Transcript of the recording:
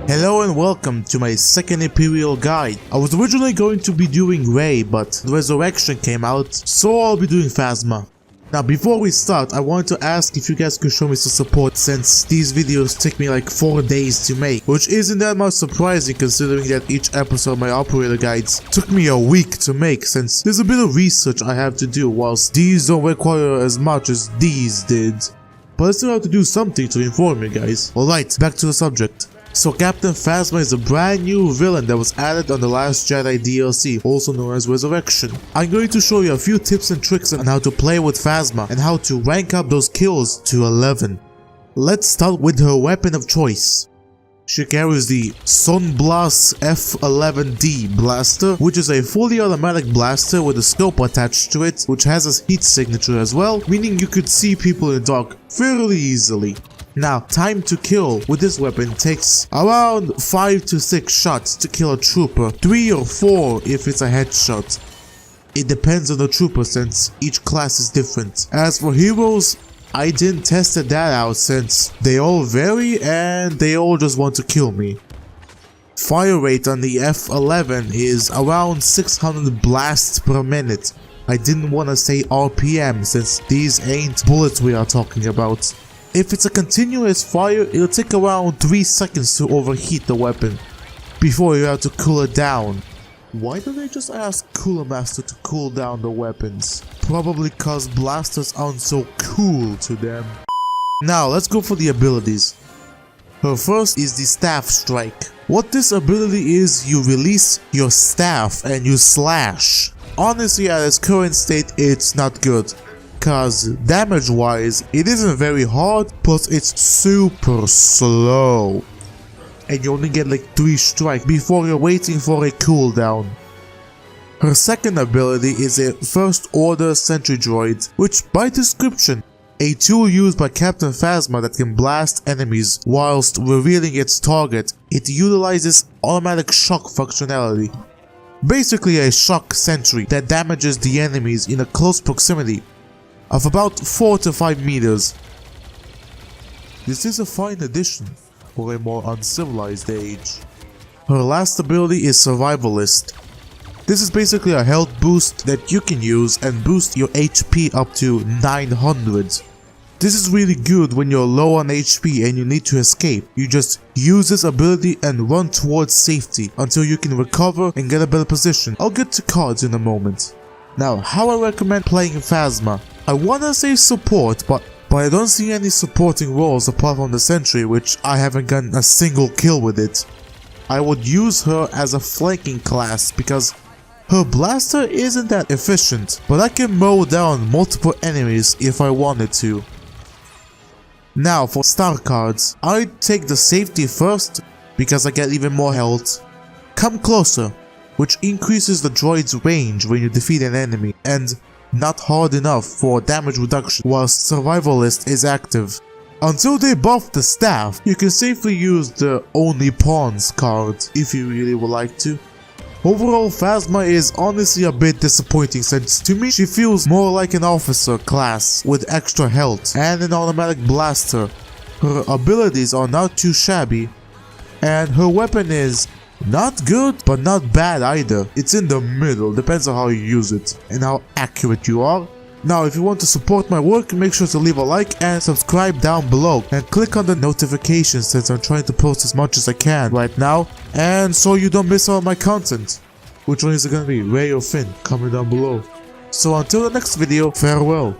Hello and welcome to my second Imperial guide. I was originally going to be doing Rey, but Resurrection came out, so I'll be doing Phasma. Now before we start, I wanted to ask if you guys could show me some support since these videos take me like 4 days to make, which isn't that much surprising considering that each episode of my operator guides took me a week to make since there's a bit of research I have to do whilst these don't require as much as these did. But I still have to do something to inform you guys. Alright, back to the subject. So Captain Phasma is a brand new villain that was added on the Last Jedi DLC, also known as Resurrection. I'm going to show you a few tips and tricks on how to play with Phasma and how to rank up those kills to 11. Let's start with her weapon of choice. She carries the Sunblast F11D blaster, which is a fully automatic blaster with a scope attached to it, which has a heat signature as well, meaning you could see people in the dark fairly easily. Now, time to kill with this weapon takes around 5 to 6 shots to kill a trooper, 3 or 4 if it's a headshot. It depends on the trooper since each class is different. As for heroes, I didn't test that out since they all vary and they all just want to kill me. Fire rate on the F11 is around 600 blasts per minute. I didn't want to say RPM since these ain't bullets we are talking about. If it's a continuous fire, it'll take around 3 seconds to overheat the weapon before you have to cool it down. Why don't they just ask Cooler Master to cool down the weapons? Probably cause blasters aren't so cool to them. Now let's go for the abilities. Her first is the Staff Strike. What this ability is, you release your staff and you slash. Honestly, at its current state, it's not good. Cause damage wise, it isn't very hard, plus it's super slow. And you only get like 3 strikes before you're waiting for a cooldown. Her second ability is a First Order Sentry Droid, which by description, a tool used by Captain Phasma that can blast enemies whilst revealing its target. It utilizes automatic shock functionality. Basically a shock sentry that damages the enemies in a close proximity of about 4 to 5 meters. This is a fine addition for a more uncivilized age. Her last ability is Survivalist. This is basically a health boost that you can use and boost your HP up to 900. This is really good when you're low on HP and you need to escape. You just use this ability and run towards safety until you can recover and get a better position. I'll get to cards in a moment. Now, how I recommend playing Phasma. I wanna say support, but I don't see any supporting roles apart from the sentry, which I haven't gotten a single kill with it. I would use her as a flanking class because her blaster isn't that efficient, but I can mow down multiple enemies if I wanted to. Now for star cards, I'd take the safety first because I get even more health. Come Closer, which increases the droid's range when you defeat an enemy, and not hard enough for damage reduction whilst Survivalist is active. Until they buff the staff, you can safely use the Only Pawns card if you really would like to. Overall, Phasma is honestly a bit disappointing since to me she feels more like an officer class with extra health and an automatic blaster. Her abilities are not too shabby and her weapon is not good, but not bad either. It's in the middle, depends on how you use it and how accurate you are. Now, if you want to support my work, make sure to leave a like and subscribe down below. And click on the notifications since I'm trying to post as much as I can right now. And so you don't miss out on my content. Which one is it gonna be, Rey or Finn? Comment down below. So until the next video, farewell.